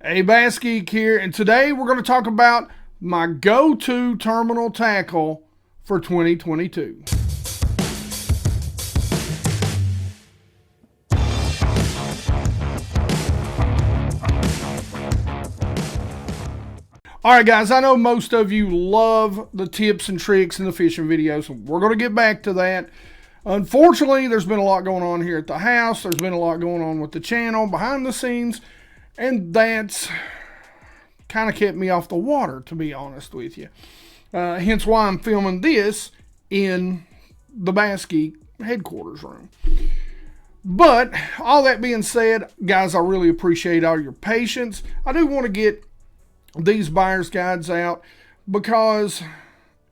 Hey, BassGeek here, and today we're going to talk about my go-to terminal tackle for 2022. Alright guys, I know most of you love the tips and tricks in the fishing videos, so we're going to get back to that. Unfortunately, there's been a lot going on here at the house. There's been a lot going on with the channel behind the scenes, and that's kind of kept me off the water, to be honest with you. Hence why I'm filming this in the BassGeek headquarters room. But all that being said, guys, I really appreciate all your patience. I do want to get these buyer's guides out because,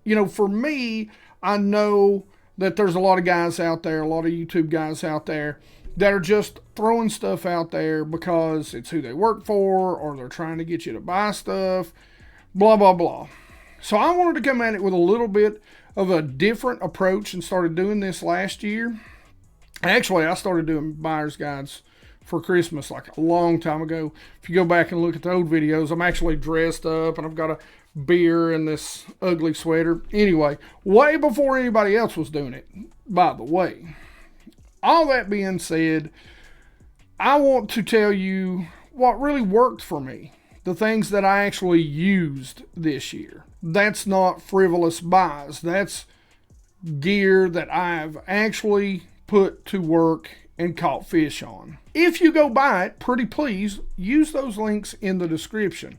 you know, for me, I know that there's a lot of guys out there, a lot of YouTube guys out there that are just throwing stuff out there because it's who they work for, or they're trying to get you to buy stuff, blah, blah, blah. So I wanted to come at it with a little bit of a different approach and started doing this last year. Actually, I started doing buyer's guides for Christmas like a long time ago. If you go back and look at the old videos, I'm actually dressed up and I've got a beer and this ugly sweater. Anyway, way before anybody else was doing it, by the way. All that being said, I want to tell you what really worked for me. The things that I actually used this year. That's not frivolous buys. That's gear that I've actually put to work and caught fish on. If you go buy it, pretty please use those links in the description.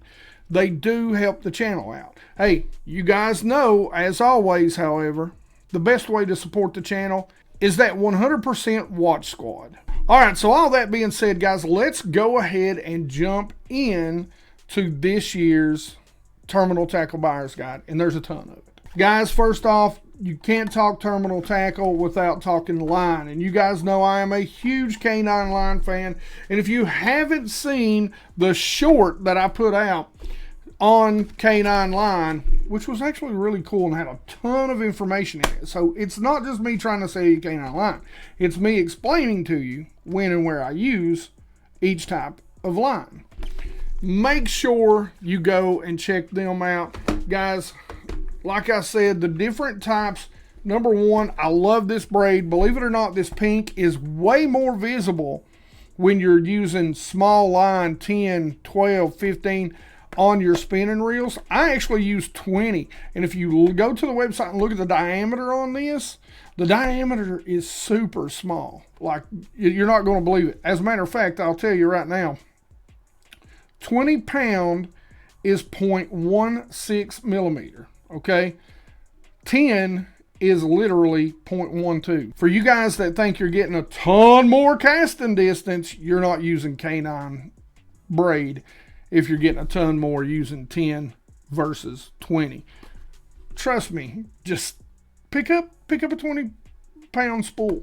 They do help the channel out. Hey, you guys know, as always, however, the best way to support the channel is that 100% watch squad. All right, so all that being said, guys, let's go ahead and jump in to this year's terminal tackle buyer's guide, and there's a ton of it. Guys, first off, you can't talk terminal tackle without talking line, and you guys know I am a huge K9 line fan, and if you haven't seen the short that I put out on K9 line, which was actually really cool and had a ton of information in it. So it's not just me trying to sell you K9 line. It's me explaining to you when and where I use each type of line. Make sure you go and check them out. Guys, like I said, the different types. Number one, I love this braid. Believe it or not, this pink is way more visible when you're using small line, 10, 12, 15, on your spinning reels. I actually use 20, and if you go to the website and look at the diameter on this, the diameter is super small. Like, you're not going to believe it. As a matter of fact, I'll tell you right now, 20 pound is 0.16 millimeter, okay? 10 is literally 0.12. For you guys that think you're getting a ton more casting distance, you're not using K9 braid if you're getting a ton more using 10 versus 20. Trust me, just pick up a 20 pound spool.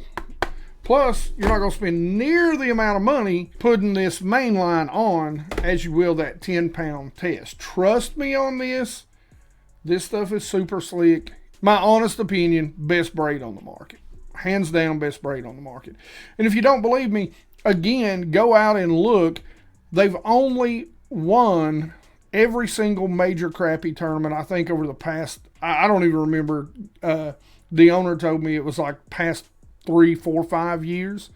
Plus, you're not going to spend near the amount of money putting this main line on as you will that 10 pound test. Trust me on this. This stuff is super slick. My honest opinion, best braid on the market. Hands down, best braid on the market. And if you don't believe me, again, go out and look. They've only won every single major crappie tournament, I think, over the past, I don't even remember, the owner told me it was like past 3, 4, 5 years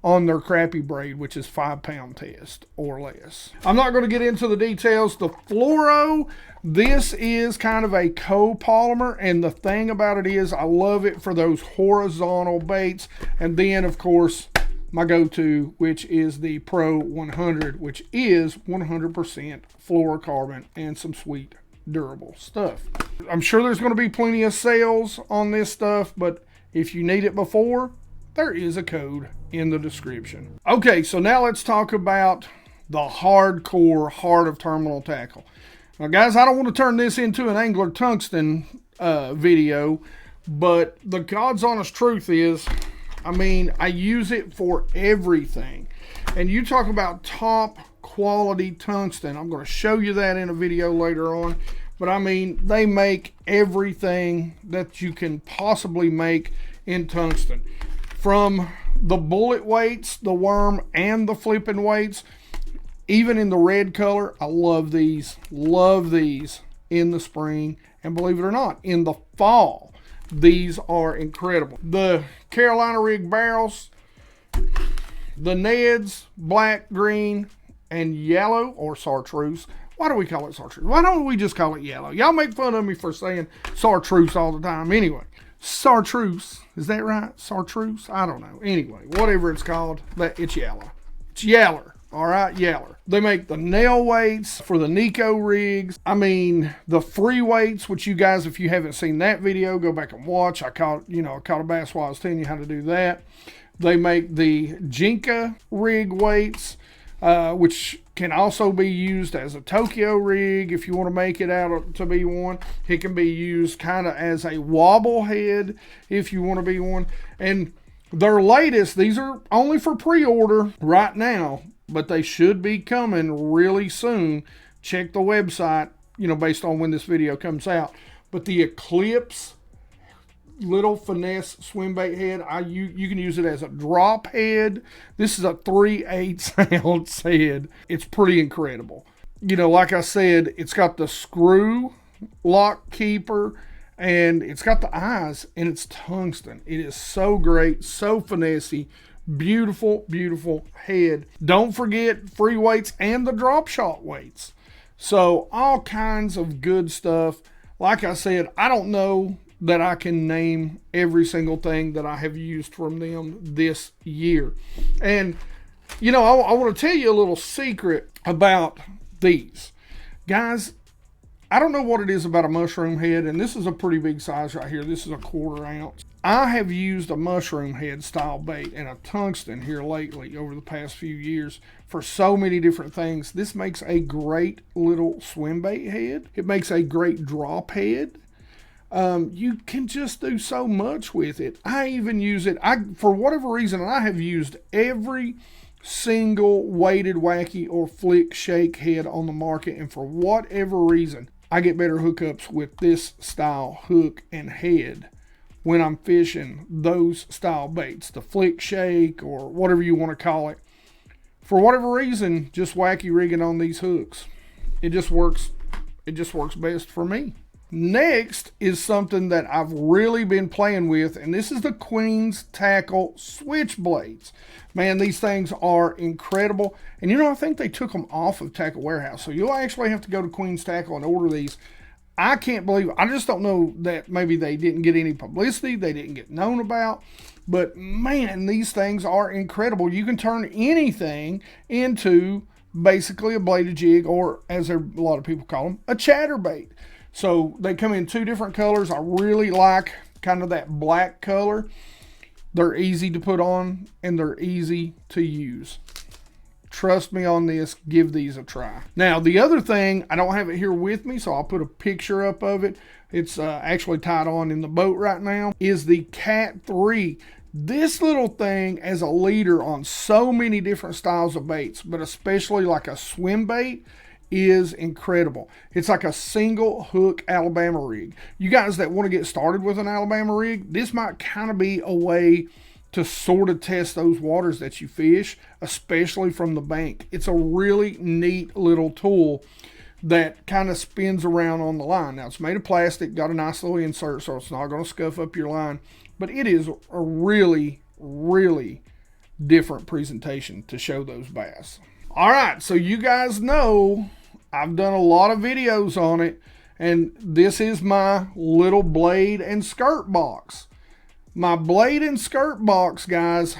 on their crappie braid, which is 5 pound test or less. I'm not going to get into the details. The fluoro, this is kind of a copolymer, and the thing about it is I love it for those horizontal baits. And then, of course, my go-to, which is the Pro 100, which is 100% fluorocarbon and some sweet durable stuff. I'm sure there's going to be plenty of sales on this stuff, but if you need it before, there is a code in the description. Okay, so now let's talk about the hardcore heart of terminal tackle. Now guys, I don't want to turn this into an angler tungsten video, but the God's honest truth is, I mean, I use it for everything. And you talk about top quality tungsten. I'm going to show you that in a video later on. But I mean, they make everything that you can possibly make in tungsten. From the bullet weights, the worm, and the flipping weights, Even in the red color, I love these. Love these in the spring. And believe it or not, in the fall, these are incredible. The Carolina rig barrels, the Neds, black, green, and yellow, or chartreuse. Why do we call it chartreuse? Why don't we just call it yellow? Y'all make fun of me for saying chartreuse all the time. Anyway, chartreuse. Is that right? Chartreuse? I don't know. Anyway, whatever it's called, it's yellow. It's yeller. All right, yeller. They make the nail weights for the Nico rigs. I mean, the free weights, which you guys, if you haven't seen that video, go back and watch. I caught a bass while I was telling you how to do that. They make the Jinka rig weights, which can also be used as a Tokyo rig if you want to make it out to be one. It can be used kind of as a wobble head if you want to be one. And their latest, these are only for pre-order right now, but they should be coming really soon. Check the website, based on when this video comes out. But the Eclipse little finesse swim bait head, you can use it as a drop head. This is a 3/8 ounce head. It's pretty incredible. Like I said, it's got the screw lock keeper, and it's got the eyes, and it's tungsten. It is so great, so finessey. Beautiful, beautiful head. Don't forget free weights and the drop shot weights. So all kinds of good stuff. Like I said, I don't know that I can name every single thing that I have used from them this year. And, I want to tell you a little secret about these. Guys, I don't know what it is about a mushroom head, and this is a pretty big size right here. This is a 1/4 ounce. I have used a mushroom head style bait and a tungsten here lately over the past few years for so many different things. This makes a great little swim bait head. It makes a great drop head. You can just do so much with it. I even use it, for whatever reason, I have used every single weighted wacky or flick shake head on the market, and for whatever reason, I get better hookups with this style hook and head when I'm fishing those style baits, the flick shake or whatever you want to call it. For whatever reason, just wacky rigging on these hooks, it just works best for me. Next is something that I've really been playing with, and this is the Queen's Tackle switchblades. Man, these things are incredible. And I think they took them off of Tackle Warehouse, so you'll actually have to go to Queen's Tackle and order these. I can't believe it. I just don't know that maybe they didn't get any publicity, they didn't get known about. But man, these things are incredible. You can turn anything into basically a bladed jig, or as a lot of people call them, a chatterbait. So they come in 2 different colors. I really like kind of that black color. They're easy to put on and they're easy to use. Trust me on this, give these a try. Now, the other thing, I don't have it here with me, so I'll put a picture up of it. It's actually tied on in the boat right now, is the Cat 3. This little thing as a leader on so many different styles of baits, but especially like a swim bait, is incredible. It's like a single hook Alabama rig. You guys that want to get started with an Alabama rig, this might kind of be a way to sort of test those waters that you fish, especially from the bank. It's a really neat little tool that kind of spins around on the line. Now, it's made of plastic, got a nice little insert, so it's not going to scuff up your line, but it is a really, really different presentation to show those bass. All right, so you guys know I've done a lot of videos on it, and this is my little blade and skirt box. My blade and skirt box, guys,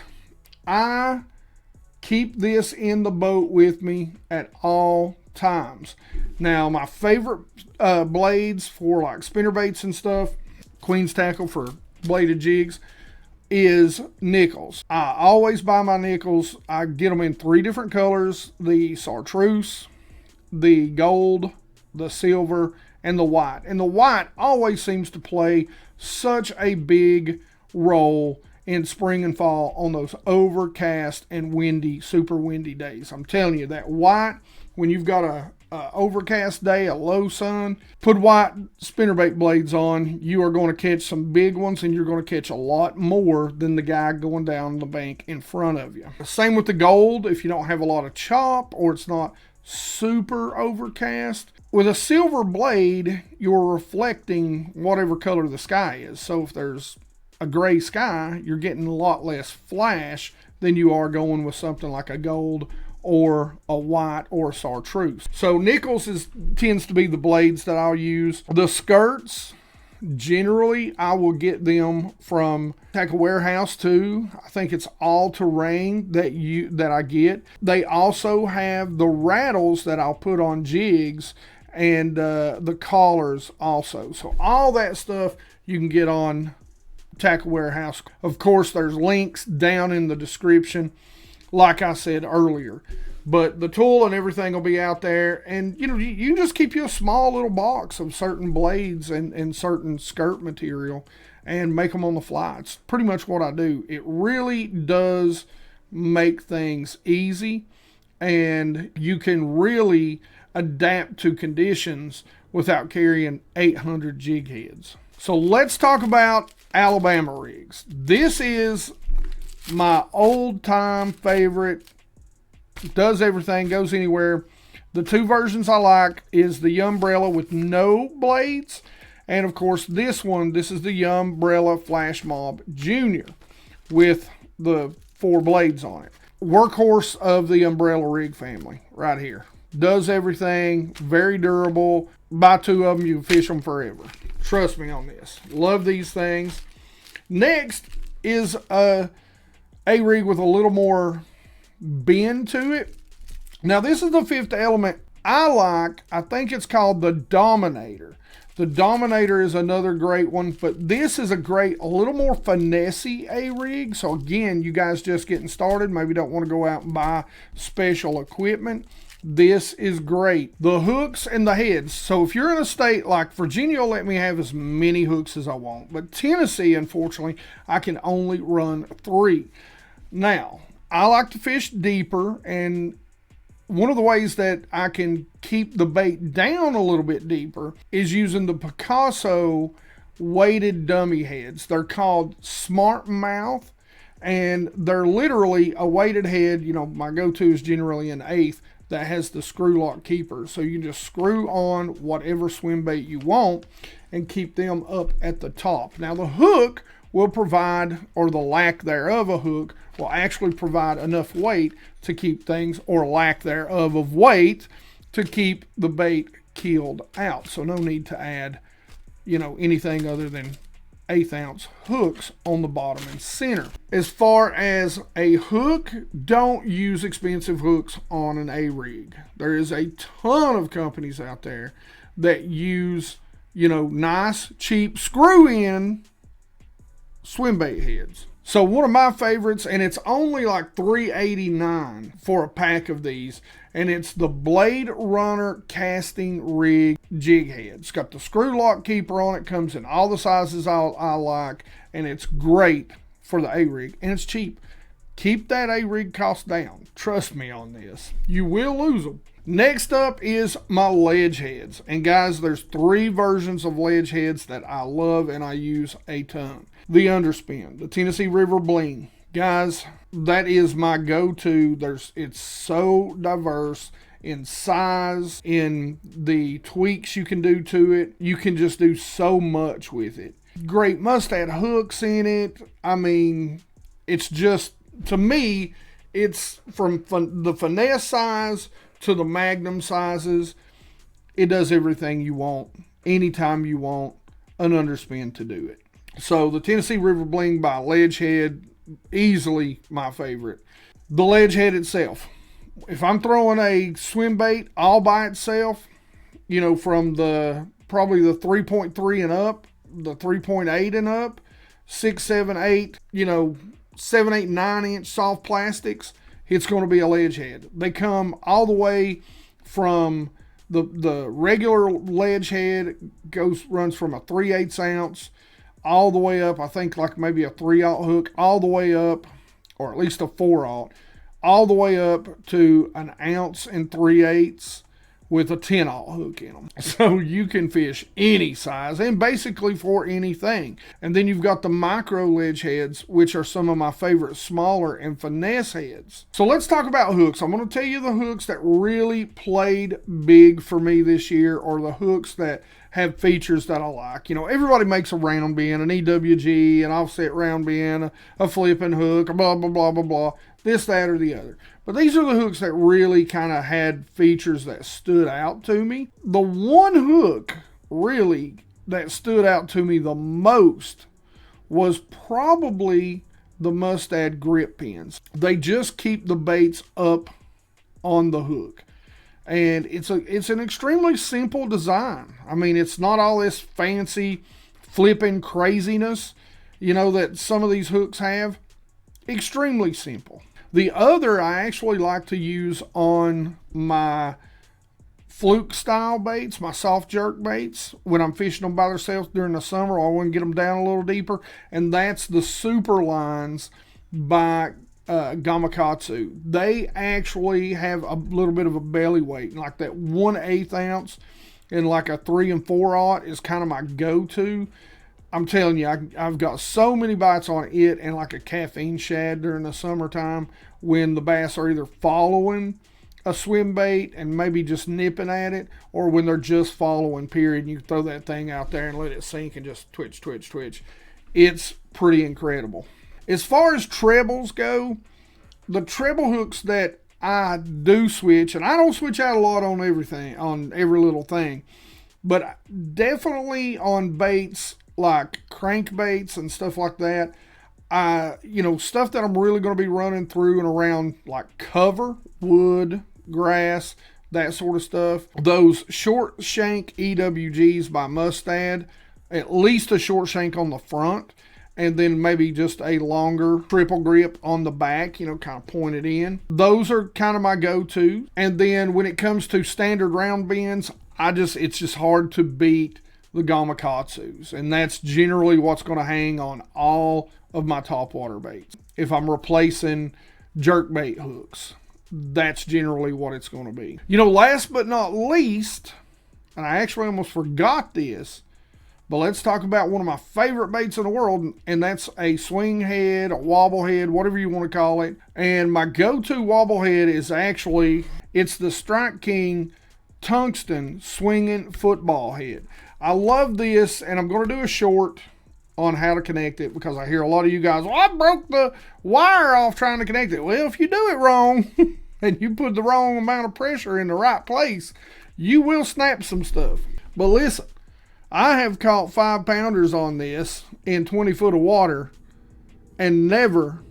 I keep this in the boat with me at all times. Now, my favorite blades for like spinnerbaits and stuff, Queen's Tackle for bladed jigs, is Nichols. I always buy my Nichols. I get them in 3 different colors: the chartreuse, the gold, the silver, and the white. And the white always seems to play such a big role in spring and fall on those overcast and windy, super windy days. I'm telling you, that white when you've got a overcast day, a low sun, put white spinnerbait blades on. You are going to catch some big ones, and you're going to catch a lot more than the guy going down the bank in front of you. Same with the gold. If you don't have a lot of chop or it's not super overcast, with a silver blade, you're reflecting whatever color the sky is. So if there's a gray sky, you're getting a lot less flash than you are going with something like a gold or a white or a chartreuse. So Nichols tends to be the blades that I'll use. The skirts, generally I will get them from Tackle Warehouse too. I think it's all terrain that I get. They also have the rattles that I'll put on jigs, and the collars also. So all that stuff you can get on Tackle Warehouse. Of course, there's links down in the description, like I said earlier. But the tool and everything will be out there. And, you can just keep you a small little box of certain blades and certain skirt material and make them on the fly. It's pretty much what I do. It really does make things easy, and you can really adapt to conditions without carrying 800 jig heads. So let's talk about Alabama rigs. This is my old-time favorite. Does everything, goes anywhere. The two versions I like is the Umbrella with no blades, and of course this is the Umbrella Flash Mob Junior with the 4 blades on it. Workhorse of the Umbrella rig family right here. Does everything, very durable. Buy 2 of them, you can fish them forever. Trust me on this. Love these things. Next is a rig with a little more bend to it. Now this is the Fifth Element I like. I think it's called the Dominator. The Dominator is another great one, but this is a little more finessey rig. So again, you guys just getting started, maybe don't want to go out and buy special equipment. This is great. The hooks and the heads. So if you're in a state like Virginia, will let me have as many hooks as I want. But Tennessee, unfortunately, I can only run 3. Now, I like to fish deeper, and one of the ways that I can keep the bait down a little bit deeper is using the Picasso weighted dummy heads. They're called Smart Mouth, and they're literally a weighted head. My go-to is generally an 1/8 that has the screw lock keeper. So you can just screw on whatever swim bait you want and keep them up at the top. Now the hook will provide, or the lack thereof a hook, will actually provide enough weight to keep things, or lack thereof of weight, to keep the bait keeled out. So no need to add, anything other than 1/8 ounce hooks on the bottom and center. As far as a hook, don't use expensive hooks on an A-rig. There is a ton of companies out there that use, nice, cheap, screw-in swim bait heads. So one of my favorites, and it's only like $3.89 for a pack of these, and it's the Blade Runner Casting Rig Jig Head. It's got the screw lock keeper on it, comes in all the sizes I like, and it's great for the A-rig, and it's cheap. Keep that A-rig cost down. Trust me on this. You will lose them. Next up is my ledge heads. And guys, there's 3 versions of ledge heads that I love and I use a ton. The Underspin, the Tennessee River Bling. Guys, that is my go-to. It's so diverse in size, in the tweaks you can do to it. You can just do so much with it. Great mustad hooks in it. I mean, it's just, to me, it's from the finesse size to the magnum sizes. It does everything you want, anytime you want an underspin to do it. So the Tennessee River Bling by Ledgehead, easily my favorite. The Ledgehead itself, if I'm throwing a swim bait all by itself, from probably the 3.3 and up, the 3.8 and up, 6, 7, 8, 7, 8, 9 inch soft plastics, it's going to be a Ledgehead. They come all the way from the regular Ledgehead, runs from a 3/8 ounce all the way up, I think like maybe a 3/0 hook, all the way up, or at least a 4/0, all the way up to 1 ounce and 3/8 with a 10-aught hook in them. So you can fish any size and basically for anything. And then you've got the micro ledge heads, which are some of my favorite smaller and finesse heads. So let's talk about hooks. I'm going to tell you the hooks that really played big for me this year, or the hooks that have features that I like. You know, everybody makes a round bend, an EWG, an offset round bend, a flipping hook, blah, blah, blah, blah, blah, this, that, or the other. But these are the hooks that really kind of had features that stood out to me. The one hook really that stood out to me the most was probably the Mustad grip pins. They just keep the baits up on the hook. And it's an extremely simple design. I mean, it's not all this fancy flipping craziness, you know, that some of these hooks have. Extremely simple. The other I actually like to use on my fluke style baits, my soft jerk baits, when I'm fishing them by themselves during the summer, or I want to get them down a little deeper, and that's the Super Lines by Gamakatsu. They actually have a little bit of a belly weight, like that 1/8 ounce and like a 3 and 4/0 is kind of my go-to. I'm telling you, I've got so many bites on it and like a caffeine shad during the summertime when the bass are either following a swim bait and maybe just nipping at it, or when they're just following, period. You throw that thing out there and let it sink and just twitch, twitch, twitch. It's pretty incredible. As far as trebles go, the treble hooks that I do switch, and I don't switch out a lot on everything, on every little thing, but definitely on baits like crankbaits and stuff like that, stuff that I'm really going to be running through and around, like cover, wood, grass, that sort of stuff. Those short shank EWGs by Mustad, at least a short shank on the front, and then maybe just a longer triple grip on the back, kind of pointed in. Those are kind of my go-to. And then when it comes to standard round bends, it's just hard to beat the Gamakatsus, and that's generally what's going to hang on all of my topwater baits. If I'm replacing jerkbait hooks, that's generally what it's going to be. Last but not least, and I actually almost forgot this, but let's talk about one of my favorite baits in the world, and that's a swing head, a wobble head, whatever you want to call it. And my go-to wobble head is it's the Strike King Tungsten swinging football head. I love this, and I'm going to do a short on how to connect it, because I hear a lot of you guys, I broke the wire off trying to connect it. Well, if you do it wrong and you put the wrong amount of pressure in the right place, you will snap some stuff. But listen, I have caught 5-pounders on this in 20 foot of water and never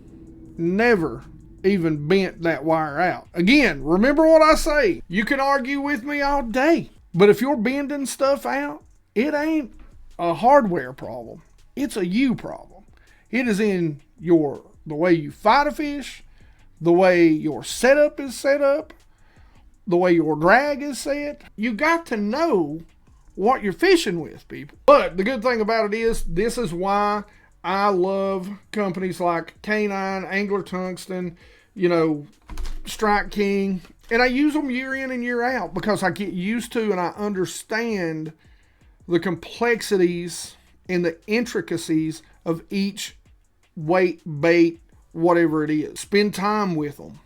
even bent that wire out. Again, remember what I say. You can argue with me all day, but if you're bending stuff out, it ain't a hardware problem. It's a you problem. It is in the way you fight a fish, the way your setup is set up, the way your drag is set. You got to know what you're fishing with, people. But the good thing about it is, this is why I love companies like K9, Angler Tungsten, Strike King, and I use them year in and year out because I get used to and I understand the complexities and the intricacies of each weight, bait, whatever it is. Spend time with them.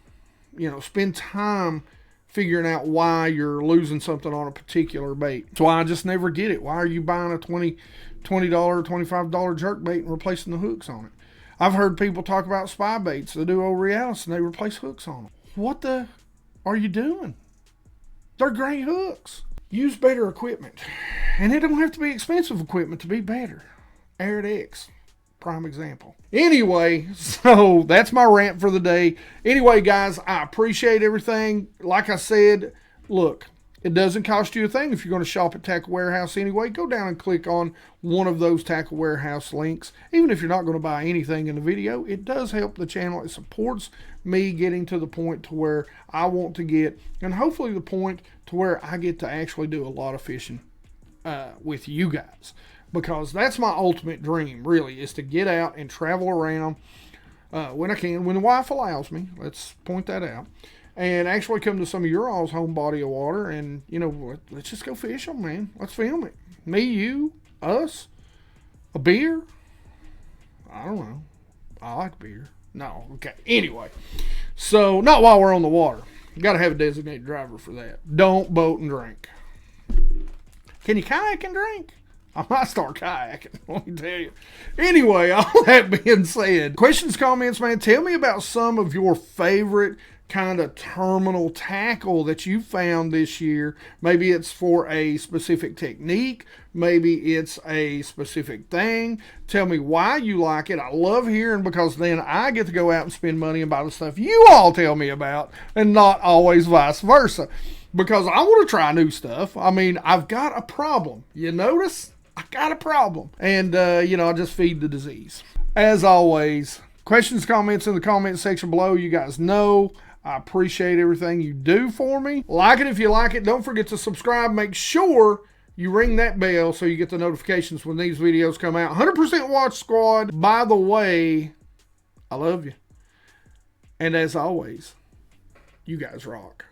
Spend time figuring out why you're losing something on a particular bait. That's why I just never get it. Why are you buying a $20, $25 jerk bait and replacing the hooks on it? I've heard people talk about spy baits, the Duo Realis, and they replace hooks on them. What the are you doing? They're great hooks. Use better equipment. And it don't have to be expensive equipment to be better. Arigs, prime example. Anyway, so that's my rant for the day. Anyway, guys, I appreciate everything. Like I said, look, it doesn't cost you a thing if you're going to shop at Tackle Warehouse anyway. Go down and click on one of those Tackle Warehouse links. Even if you're not going to buy anything in the video, it does help the channel. It supports me getting to the point to where I want to get, and hopefully the point to where I get to actually do a lot of fishing with you guys. Because that's my ultimate dream, really, is to get out and travel around, when I can, when the wife allows me. Let's point that out. And actually come to some of your all's home body of water, and you know, let's just go fish them, man. Let's film it. Me, you, us, a beer. I don't know. I like beer. No, okay. Anyway, so not while we're on the water. You got to have a designated driver for that. Don't boat and drink. Can you kayak and drink? I might start kayaking, let me tell you. Anyway, all that being said, questions, comments, man, tell me about some of your favorite kind of terminal tackle that you found this year. Maybe it's for a specific technique. Maybe it's a specific thing. Tell me why you like it. I love hearing, because then I get to go out and spend money and buy the stuff you all tell me about, and not always vice versa. Because I want to try new stuff. I mean, I've got a problem. You notice? I got a problem. And, you know, I just feed the disease. As always, questions, comments in the comment section below. You guys know I appreciate everything you do for me. Like it if you like it. Don't forget to subscribe. Make sure you ring that bell so you get the notifications when these videos come out. 100% Watch Squad. By the way, I love you. And as always, you guys rock.